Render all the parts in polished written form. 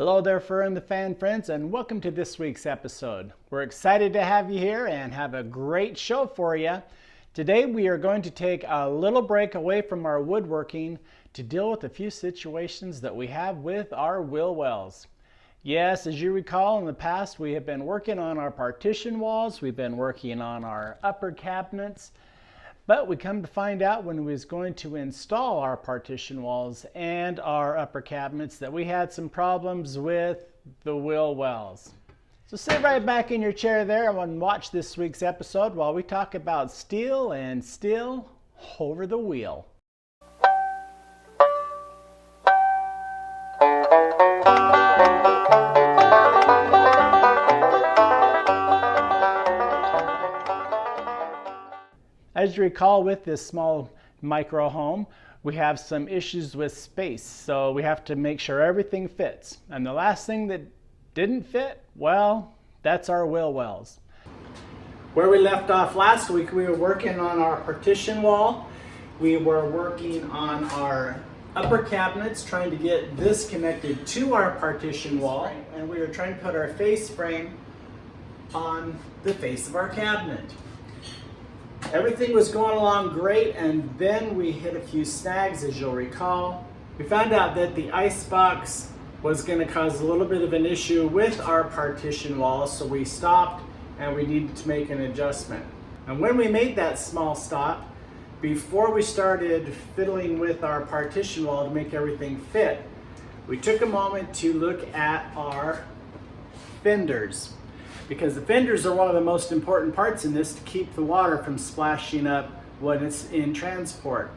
Hello there, Fur and the Fan friends, and welcome to this week's episode. We're excited to have you here and have a great show for you. Today we are going to take a little break away from our woodworking to deal with a few situations that we have with our wheel wells. Yes, as you recall, in the past we have been working on our partition walls, we've been working on our upper cabinets, but we come to find out when we was going to install our partition walls and our upper cabinets that we had some problems with the wheel wells. So sit right back in your chair there and watch this week's episode while we talk about steel and still over the wheel. As you recall, with this small micro home, we have some issues with space, so we have to make sure everything fits. And the last thing that didn't fit, well, that's our wheel wells. Where we left off last week, we were working on our partition wall. We were working on our upper cabinets, trying to get this connected to our partition wall, and we were trying to put our face frame on the face of our cabinet. Everything was going along great, and then we hit a few snags, as you'll recall. We found out that the ice box was going to cause a little bit of an issue with our partition wall, so we stopped and we needed to make an adjustment. And when we made that small stop, before we started fiddling with our partition wall to make everything fit, we took a moment to look at our fenders, because the fenders are one of the most important parts in this to keep the water from splashing up when it's in transport.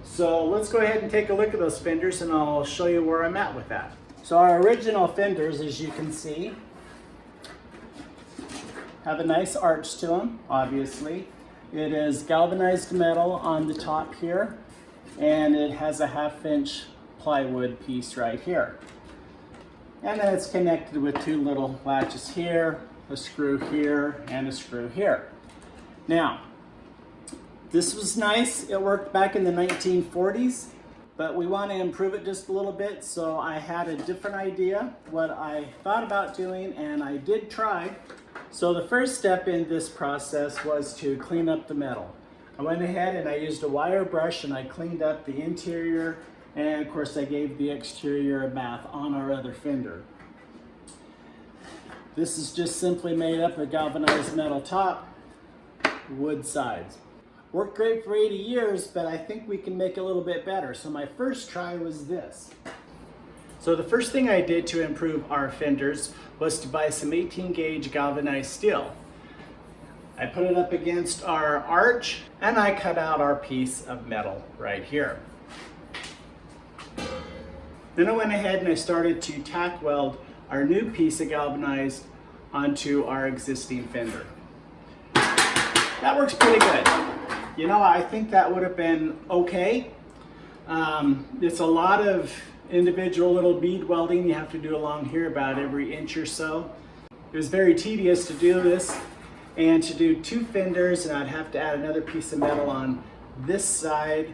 So let's go ahead and take a look at those fenders and I'll show you where I'm at with that. So our original fenders, as you can see, have a nice arch to them, obviously. It is galvanized metal on the top here, and it has a 1/2-inch plywood piece right here. And then it's connected with two little latches here, a screw here, and a screw here. Now, this was nice. It worked back in the 1940s, but we want to improve it just a little bit, so I had a different idea what I thought about doing, and I did try. So the first step in this process was to clean up the metal. I went ahead and I used a wire brush and I cleaned up the interior, and of course I gave the exterior a bath on our other fender. This is just simply made up of galvanized metal top, wood sides. Worked great for 80 years, but I think we can make it a little bit better. So my first try was this. So the first thing I did to improve our fenders was to buy some 18 gauge galvanized steel. I put it up against our arch and I cut out our piece of metal right here. Then I went ahead and I started to tack weld our new piece of galvanized onto our existing fender. That works pretty good. You know, I think that would have been okay. It's a lot of individual little bead welding you have to do along here about every inch or so. It was very tedious to do this, and to do two fenders, and I'd have to add another piece of metal on this side.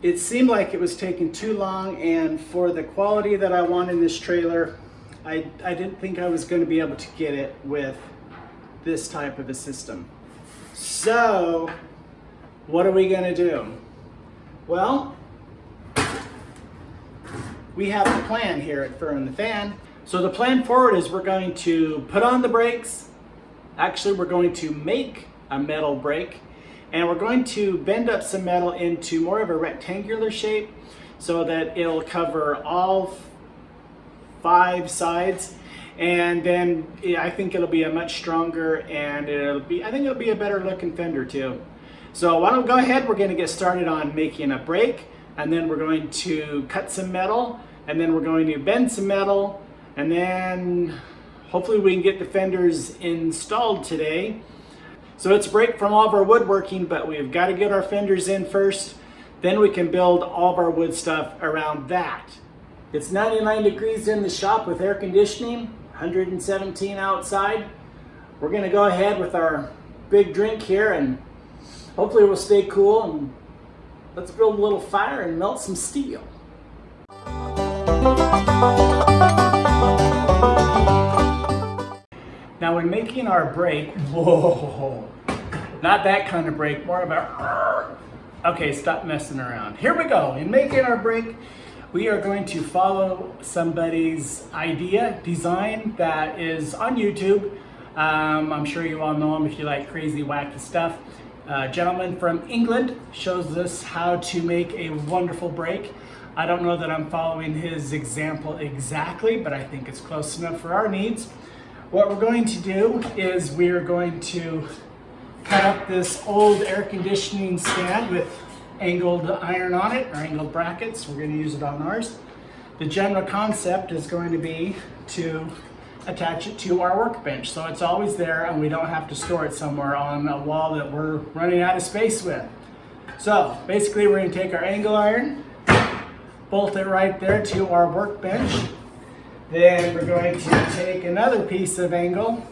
It seemed like it was taking too long, and for the quality that I want in this trailer, I didn't think I was going to be able to get it with this type of a system. So, what are we going to do? Well, we have a plan here at Fur and the Fan. So the plan forward is we're going to put on the brakes. Actually, we're going to make a metal brake, and we're going to bend up some metal into more of a rectangular shape so that it'll cover all 5 sides, and then I think it'll be a much stronger, and I think it'll be a better looking fender too. So why don't we go ahead, we're going to get started on making a brake, and then we're going to cut some metal, and then we're going to bend some metal, and then hopefully we can get the fenders installed today. So it's a break from all of our woodworking, but we've got to get our fenders in first. Then we can build all of our wood stuff around that. It's 99 degrees in the shop with air conditioning, 117 outside. We're going to go ahead with our big drink here, and hopefully we'll stay cool, and let's build a little fire and melt some steel. Now when making our brake, whoa, not that kind of brake, more of a, okay, stop messing around. Here we go. In making our brake, we are going to follow somebody's design that is on YouTube. I'm sure you all know him if you like crazy, wacky stuff. A gentleman from England shows us how to make a wonderful brake. I don't know that I'm following his example exactly, but I think it's close enough for our needs. What we're going to do is we are going to cut up this old air conditioning stand with angled iron on it, or angled brackets. We're going to use it on ours. The general concept is going to be to attach it to our workbench, so it's always there and we don't have to store it somewhere on a wall that we're running out of space with. So basically we're going to take our angle iron, bolt it right there to our workbench. Then we're going to take another piece of angle,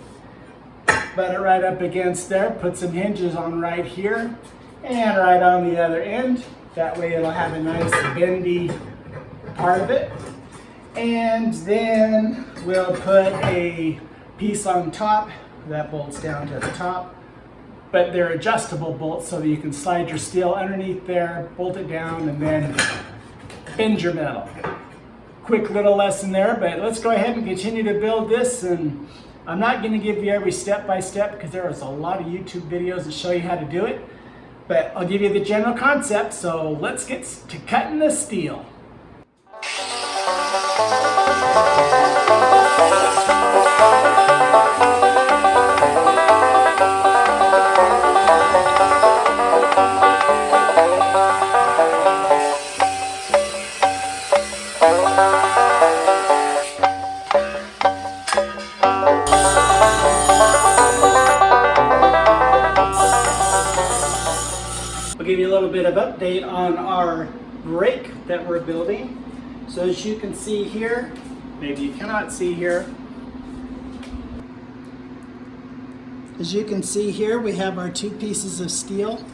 butt it right up against there, put some hinges on right here and right on the other end. That way it'll have a nice bendy part of it. And then we'll put a piece on top that bolts down to the top. But they're adjustable bolts so that you can slide your steel underneath there, bolt it down, and then bend your metal. Quick little lesson there, but let's go ahead and continue to build this. And I'm not going to give you every step by step because there is a lot of YouTube videos that show you how to do it, but I'll give you the general concept. So let's get to cutting the steel. I'll give you a little bit of update on our brake that we're building. So as you can see here, maybe you cannot see here. As you can see here, we have our two pieces of steel.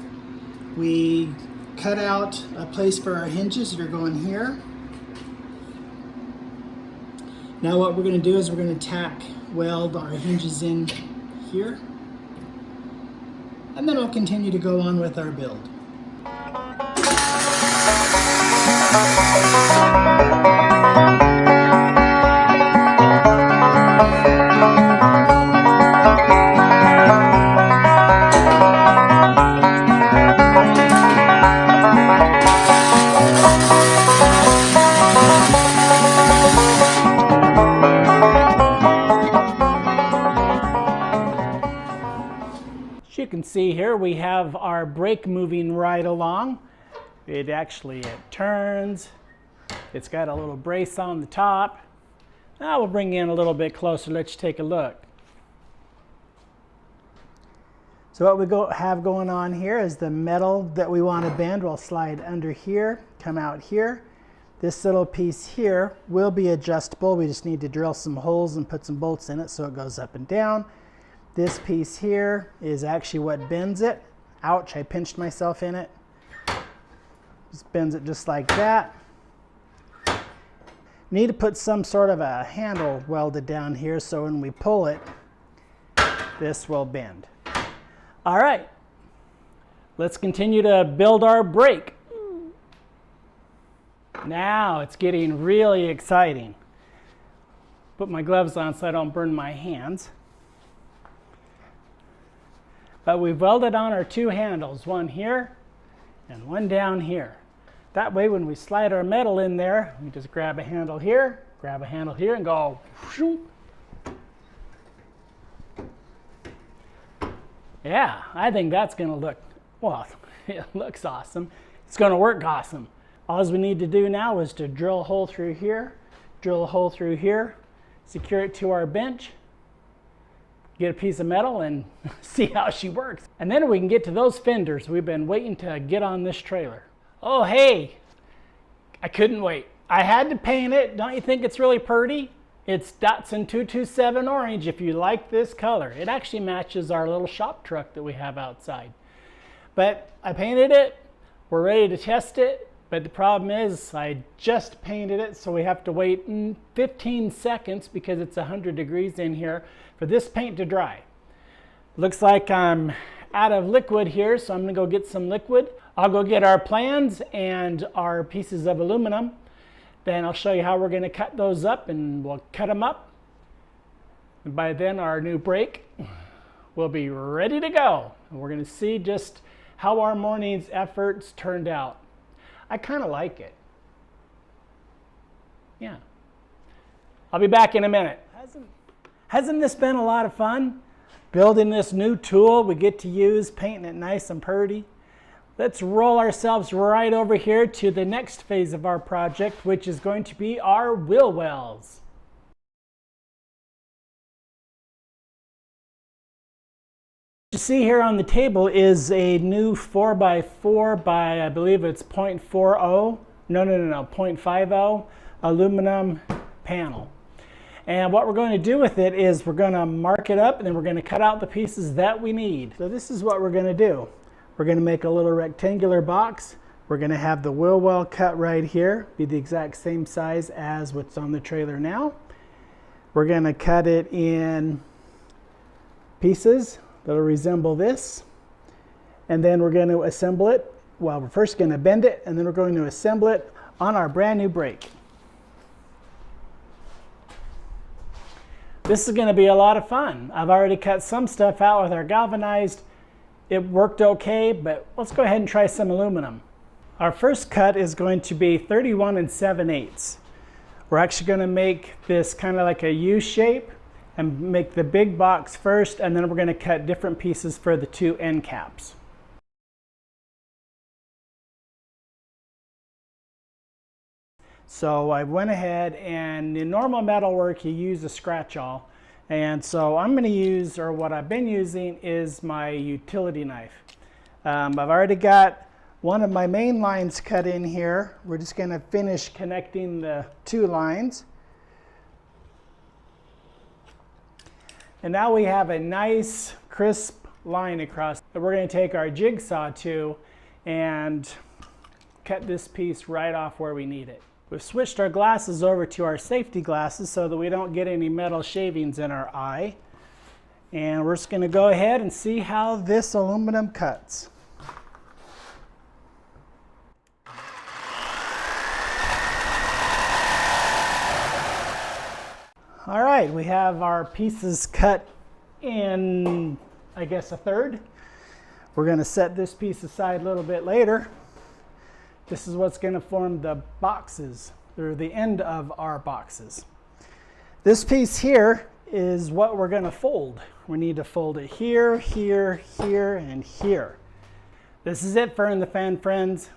We cut out a place for our hinges that are going here. Now what we're going to do is we're going to tack weld our hinges in here. And then we'll continue to go on with our build. As you can see here, we have our brake moving right along. It turns. It's got a little brace on the top. Now we'll bring you in a little bit closer. Let's take a look. So what we have going on here is the metal that we want to bend will slide under here, come out here. This little piece here will be adjustable. We just need to drill some holes and put some bolts in it so it goes up and down. This piece here is actually what bends it. Ouch, I pinched myself in it. Just bends it just like that. Need to put some sort of a handle welded down here so when we pull it, this will bend. All right, let's continue to build our brake. Now it's getting really exciting. Put my gloves on so I don't burn my hands. But we've welded on our two handles, one here and one down here. That way when we slide our metal in there, we just grab a handle here, and go shoo. Yeah, I think that's gonna look, well, it looks awesome. It's gonna work awesome. All we need to do now is to drill a hole through here, drill a hole through here, secure it to our bench, get a piece of metal and see how she works. And then we can get to those fenders we've been waiting to get on this trailer. Oh, hey, I couldn't wait. I had to paint it. Don't you think it's really pretty? It's Datsun 227 orange if you like this color. It actually matches our little shop truck that we have outside. But I painted it. We're ready to test it. But the problem is I just painted it, so we have to wait 15 seconds because it's 100 degrees in here for this paint to dry. Looks like I'm out of liquid here, so I'm gonna go get some liquid. I'll go get our plans and our pieces of aluminum. Then I'll show you how we're gonna cut those up, and we'll cut them up. And by then our new brake will be ready to go. And we're gonna see just how our morning's efforts turned out. I kind of like it. Yeah. I'll be back in a minute. Hasn't this been a lot of fun? Building this new tool we get to use, painting it nice and pretty. Let's roll ourselves right over here to the next phase of our project, which is going to be our wheel wells. What you see here on the table is a new 4x4 by, I believe it's 0.50 aluminum panel. And what we're going to do with it is we're going to mark it up, and then we're going to cut out the pieces that we need. So this is what we're going to do. We're going to make a little rectangular box. We're going to have the wheel well cut right here, be the exact same size as what's on the trailer now. We're going to cut it in pieces that'll resemble this. And then we're going to assemble it. Well, we're first going to bend it, and then we're going to assemble it on our brand new brake. This is going to be a lot of fun. I've already cut some stuff out with our galvanized. It worked okay, but let's go ahead and try some aluminum. Our first cut is going to be 31 7/8. We're actually going to make this kind of like a U shape and make the big box first, and then we're going to cut different pieces for the two end caps. So I went ahead, and in normal metal work you use a scratch awl, and so I'm going to use, or what I've been using is my utility knife. I've already got one of my main lines cut in here. We're just going to finish connecting the two lines. And now we have a nice crisp line across that we're going to take our jigsaw to and cut this piece right off where we need it. We've switched our glasses over to our safety glasses so that we don't get any metal shavings in our eye. And we're just going to go ahead and see how this aluminum cuts. All right, we have our pieces cut in, I guess, a third. We're going to set this piece aside a little bit later. This is what's going to form the boxes, or the end of our boxes. This piece here is what we're going to fold. We need to fold it here, here, here, and here. This is it, Fern the Fan friends.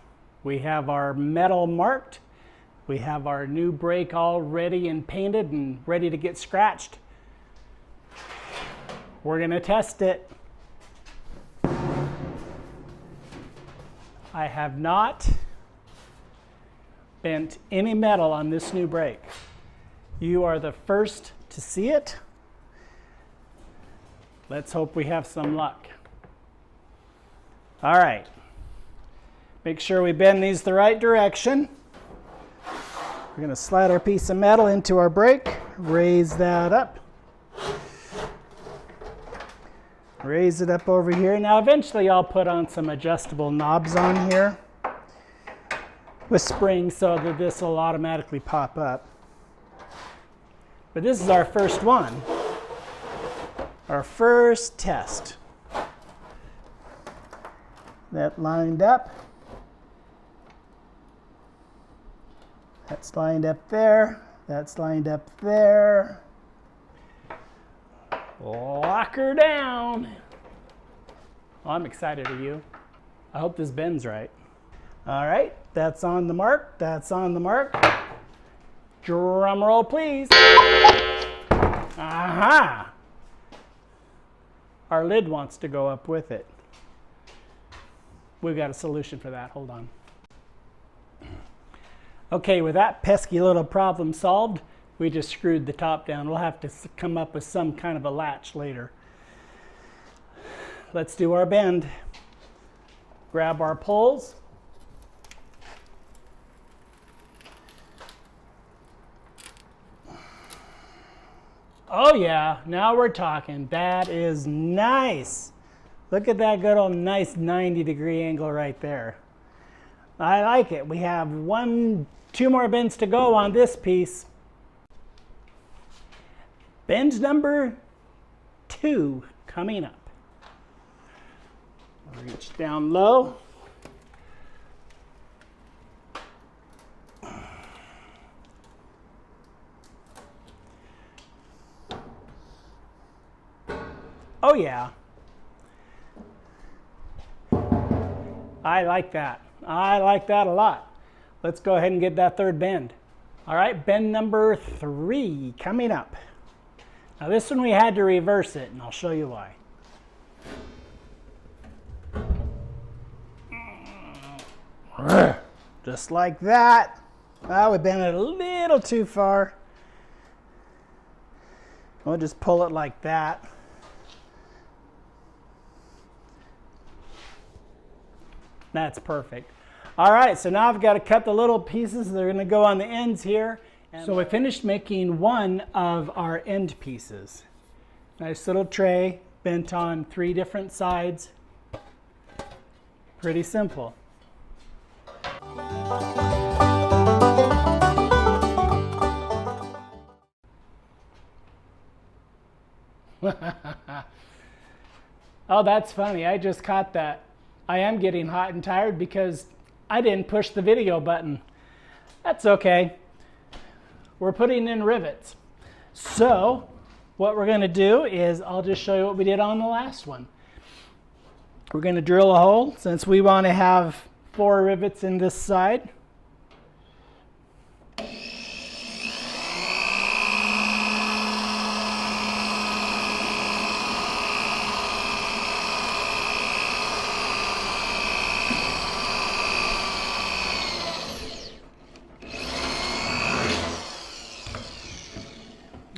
We have our metal marked. We have our new brake all ready and painted and ready to get scratched. We're going to test it. I have not bent any metal on this new brake. You are the first to see it. Let's hope we have some luck. All right. Make sure we bend these the right direction. We're going to slide our piece of metal into our brake, raise that up. Raise it up over here. Now eventually I'll put on some adjustable knobs on here with springs so that this will automatically pop up. But this is our first one, our first test. That lined up. That's lined up there. That's lined up there. Lock her down. Well, I'm excited, are you? I hope this bends right. All right, that's on the mark. That's on the mark. Drum roll, please. Aha! Our lid wants to go up with it. We've got a solution for that. Hold on. Okay, with that pesky little problem solved, we just screwed the top down. We'll have to come up with some kind of a latch later. Let's do our bend. Grab our poles. Oh yeah, now we're talking. That is nice. Look at that good old nice 90-degree angle right there. I like it. We have two more bends to go on this piece. Bend number 2 coming up. Reach down low. Oh yeah. I like that. I like that a lot. Let's go ahead and get that third bend. All right, bend number 3 coming up. Now this one we had to reverse it, and I'll show you why. Just like that. Well, we've been a little too far. We'll just pull it like that. That's perfect. All right, so now I've got to cut the little pieces. They're going to go on the ends here. So we finished making one of our end pieces. Nice little tray, bent on 3 different sides. Pretty simple. Oh, that's funny. I just caught that. I am getting hot and tired because I didn't push the video button. That's okay. We're putting in rivets. So what we're going to do is I'll just show you what we did on the last one. We're going to drill a hole since we want to have 4 rivets in this side.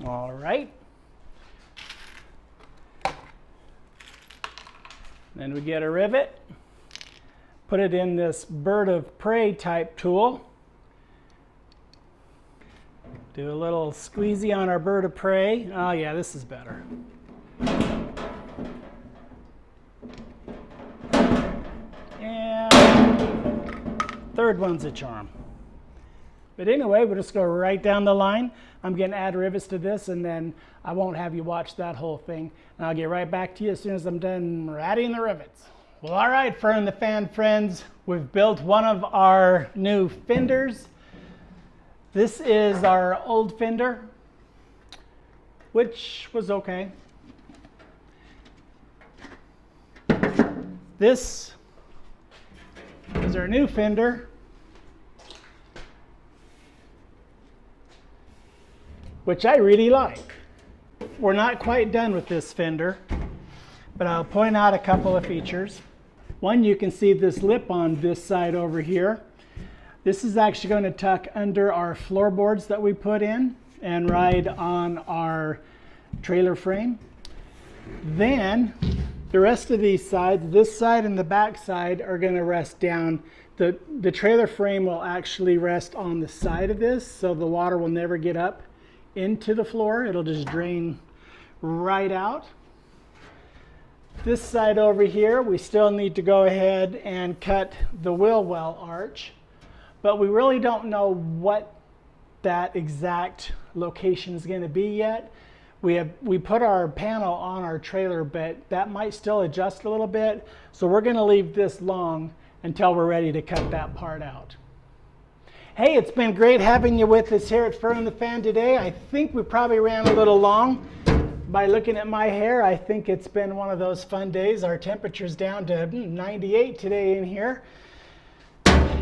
All right. Then we get a rivet, put it in this bird of prey type tool. Do a little squeezy on our bird of prey. Oh yeah, this is better. And third one's a charm. But anyway, we'll just go right down the line. I'm going to add rivets to this, and then I won't have you watch that whole thing. And I'll get right back to you as soon as I'm done adding the rivets. Well, all right, Fern the Fan friends, we've built one of our new fenders. This is our old fender, which was okay. This is our new fender, which I really like. We're not quite done with this fender, but I'll point out a couple of features. One, you can see this lip on this side over here. This is actually going to tuck under our floorboards that we put in and ride on our trailer frame. Then the rest of these sides, this side and the back side, are going to rest down. The trailer frame will actually rest on the side of this, so the water will never get up into the floor. It'll just drain right out. This side over here, we still need to go ahead and cut the wheel well arch, but we really don't know what that exact location is going to be yet. We put our panel on our trailer, but that might still adjust a little bit, so we're going to leave this long until we're ready to cut that part out. Hey, it's been great having you with us here at Fern the Fan today. I think we probably ran a little long. By looking at my hair, I think it's been one of those fun days. Our temperature's down to 98 today in here.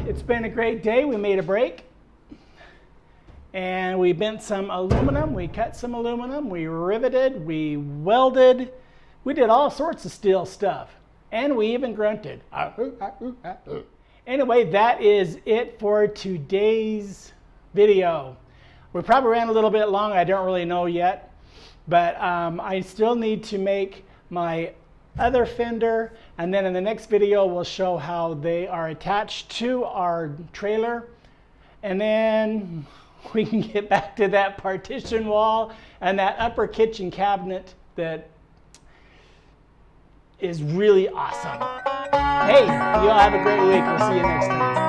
It's been a great day. We made a break. And we bent some aluminum. We cut some aluminum. We riveted. We welded. We did all sorts of steel stuff. And we even grunted. Anyway, that is it for today's video. We probably ran a little bit long. I don't really know yet. But I still need to make my other fender. And then in the next video, we'll show how they are attached to our trailer. And then we can get back to that partition wall and that upper kitchen cabinet that is really awesome. Hey, you all have a great week. We'll see you next time.